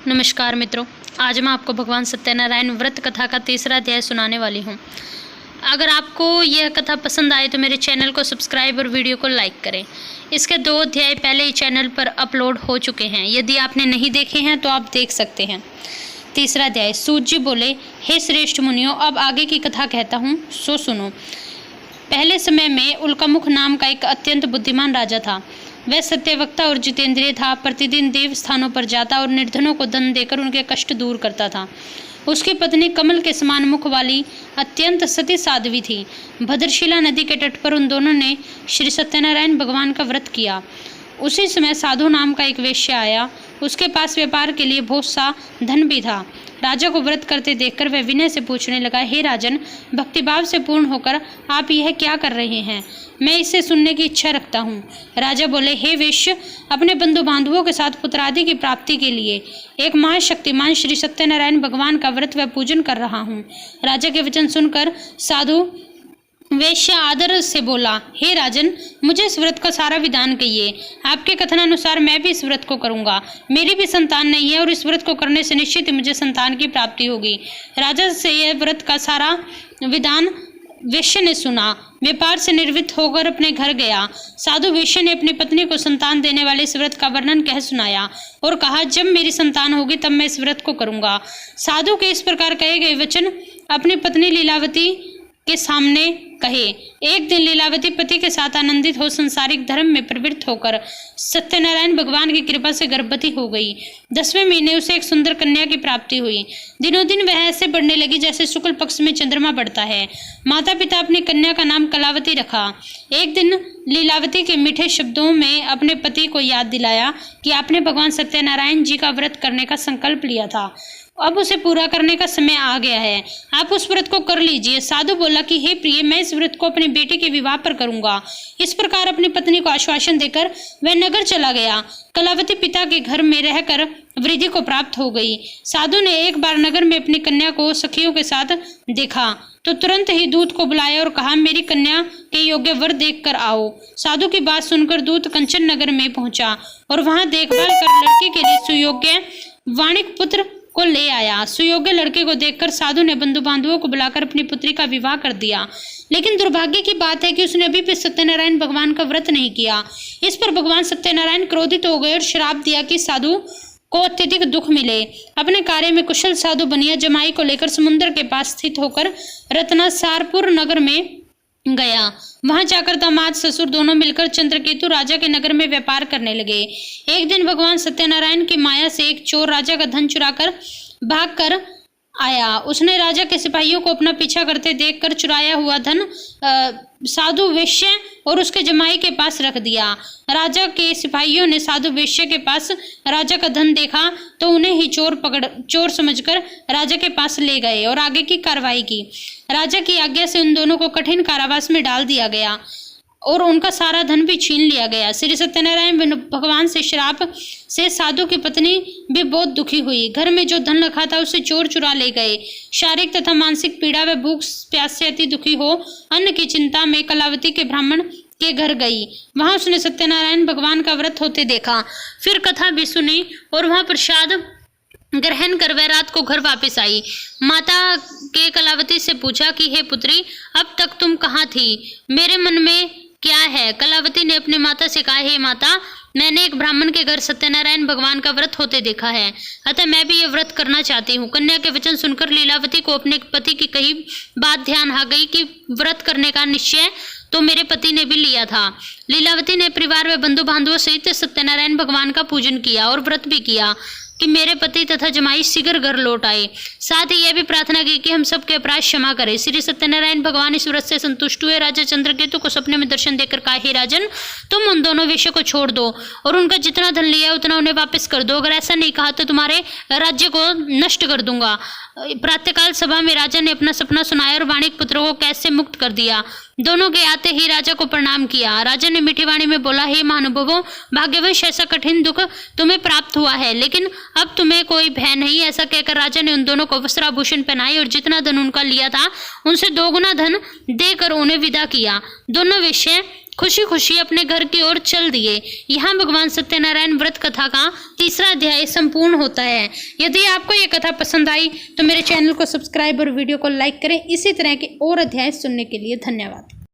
नमस्कार मित्रों, आज मैं आपको भगवान सत्यनारायण व्रत कथा का तीसरा अध्याय सुनाने वाली हूँ। अगर आपको यह कथा पसंद आए तो मेरे चैनल को सब्सक्राइब और वीडियो को लाइक करें। इसके 2 अध्याय पहले ही चैनल पर अपलोड हो चुके हैं, यदि आपने नहीं देखे हैं तो आप देख सकते हैं। तीसरा अध्याय। सूत जी बोले, हे श्रेष्ठ मुनियों, अब आगे की कथा कहता हूँ, सो सुनो। पहले समय में उल्कामुख नाम का एक अत्यंत बुद्धिमान राजा था। वह सत्यवक्ता और जितेंद्रिय था। प्रतिदिन देव स्थानों पर जाता और निर्धनों को धन देकर उनके कष्ट दूर करता था। उसकी पत्नी कमल के समान मुख वाली अत्यंत सती साध्वी थी। भद्रशिला नदी के तट पर उन दोनों ने श्री सत्यनारायण भगवान का व्रत किया। उसी समय साधु नाम का एक वेश्या आया। उसके पास व्यापार के लिए बहुत सा धन भी था। राजा को व्रत करते देखकर वह विनय से पूछने लगा, हे राजन, भक्तिभाव से पूर्ण होकर आप यह क्या कर रहे हैं? मैं इसे सुनने की इच्छा रखता हूँ। राजा बोले, हे वेश्य, अपने बंधु बांधवों के साथ पुत्रादि की प्राप्ति के लिए एक महाशक्तिमान श्री सत्यनारायण भगवान का व्रत व पूजन कर रहा हूँ। राजा के वचन सुनकर साधु वेश्या आदर से बोला, हे राजन, मुझे इस व्रत का सारा विधान कहिए। आपके कथनानुसार मैं भी इस व्रत को करूंगा। मेरी भी संतान नहीं है और इस व्रत को करने से निश्चित ही मुझे संतान की प्राप्ति होगी। राजा से यह व्रत का सारा विधान वेश्या ने सुना। व्यापार से निर्वृत्त होकर अपने घर गया। साधु वेश्या ने अपनी पत्नी को संतान देने वाले इस व्रत का वर्णन कह सुनाया और कहा, जब मेरी संतान होगी तब मैं इस व्रत को करूंगा। साधु के इस प्रकार कहे गए वचन अपनी पत्नी लीलावती के सामने कहे। एक दिन लीलावती पति के साथ आनंदित हो संसारिक धर्म में प्रवृत्त होकर सत्यनारायण भगवान की कृपा से गर्भवती हो गई। 10वें महीने उसे एक सुंदर कन्या की प्राप्ति हुई। दिनों दिन वह ऐसे बढ़ने लगी जैसे शुक्ल पक्ष में चंद्रमा बढ़ता है। माता पिता अपनी कन्या का नाम कलावती रखा। एक दिन लीलावती के मीठे शब्दों में अपने पति को याद दिलाया कि आपने भगवान सत्यनारायण जी का व्रत करने का संकल्प लिया था। अब उसे पूरा करने का समय आ गया है। आप उस व्रत को कर लीजिए। साधु बोला कि हे प्रिय, मैं इस व्रत को अपनी बेटी के विवाह पर करूंगा। इस प्रकार अपनी पत्नी को आश्वासन देकर वह नगर चला गया। कलावती पिता के घर में रहकर वृद्धि को प्राप्त हो गई। साधु ने एक बार नगर में अपनी कन्या को सखियों के साथ देखा तो तुरंत ही दूत को बुलाया और कहा, मेरी कन्या के योग्य वर देख कर आओ। साधु की बात सुनकर दूत कंचन नगर में पहुंचा और वहां देखभाल कर लड़की के लिए सुयोग्य वाणिक पुत्र को ले आया। सुयोग्य लड़के को देखकर साधु ने बंधु बांधवों को बुलाकर अपनी पुत्री का विवाह कर दिया। लेकिन दुर्भाग्य की बात है कि उसने अभी भी सत्यनारायण भगवान का व्रत नहीं किया। इस पर भगवान सत्यनारायण क्रोधित हो गए और श्राप दिया कि साधु को अत्यधिक दुख मिले। अपने कार्य में कुशल साधु बनिया जमाई को लेकर समुद्र के पास स्थित होकर रत्नासारपुर नगर में गया। वहां जाकर दामाद ससुर दोनों मिलकर चंद्रकेतु राजा के नगर में व्यापार करने लगे। एक दिन भगवान सत्यनारायण की माया से एक चोर राजा का धन चुराकर भाग कर आया। उसने राजा के सिपाहियों को अपना पीछा करते देखकर चुराया हुआ धन साधु वेश्या और उसके जमाई के पास रख दिया। राजा के सिपाहियों ने साधु वेश्या के पास राजा का धन देखा तो उन्हें ही चोर समझकर राजा के पास ले गए और आगे की कार्रवाई की। राजा की आज्ञा से उन दोनों को कठिन कारावास में डाल दिया गया और उनका सारा धन भी छीन लिया गया। श्री सत्यनारायण भगवान से श्राप से साधु की पत्नी भी बहुत दुखी हुई। घर में जो धन रखा था उसे चोर चुरा ले गए। शारीरिक तथा मानसिक पीड़ा व भूख प्यास से अति दुखी हो अन्न की चिंता में कलावती के ब्राह्मण के घर गई। वहां उसने सत्यनारायण भगवान का व्रत होते देखा। फिर कथा भी सुनी और वहां प्रसाद ग्रहण कर वह रात को घर वापस आई। माता के कलावती से पूछा कि हे पुत्री, अब तक तुम कहाँ थी? मेरे मन में क्या है? कलावती ने अपनी माता से कहा, हे माता, मैंने एक ब्राह्मण के घर सत्यनारायण भगवान का व्रत होते देखा है, अतः मैं भी ये व्रत करना चाहती हूँ। कन्या के वचन सुनकर लीलावती को अपने पति की कही बात ध्यान आ गई कि व्रत करने का निश्चय तो मेरे पति ने भी लिया था। लीलावती ने परिवार व बंधु बांधवों सहित सत्यनारायण भगवान का पूजन किया और व्रत भी किया कि मेरे पति तथा जमाई शीघ्र घर लौट आए। साथ ही यह भी प्रार्थना की कि हम सबके अपराध क्षमा करें। श्री सत्यनारायण भगवान इस व्रत से संतुष्ट हुए। राजा चंद्रकेतु को सपने में दर्शन देकर कहा, हे राजन, तुम उन दोनों वेश्यों को छोड़ दो और उनका जितना धन लिया उतना उन्हें वापस कर दो। अगर ऐसा नहीं कहा तो तुम्हारे राज्य को नष्ट कर दूंगा। प्रातःकाल सभा में राजा ने अपना सपना सुनाया और वाणिक पुत्रों को कैद से मुक्त कर दिया। दोनों के आते ही राजा को प्रणाम किया। राजा ने मीठी वाणी में बोला, हे महानुभावों, भाग्यवश ऐसा कठिन दुख तुम्हें प्राप्त हुआ है, लेकिन अब तुम्हें कोई भय नहीं। ऐसा कहकर राजा ने उन दोनों को वस्त्राभूषण पहनाए और जितना धन उनका लिया था उनसे 2 गुना धन देकर उन्हें विदा किया। दोनों वेश्याएं खुशी खुशी अपने घर की ओर चल दिए। यहाँ भगवान सत्यनारायण व्रत कथा का तीसरा अध्याय संपूर्ण होता है। यदि आपको ये कथा पसंद आई तो मेरे चैनल को सब्सक्राइब और वीडियो को लाइक करें। इसी तरह के और अध्याय सुनने के लिए धन्यवाद।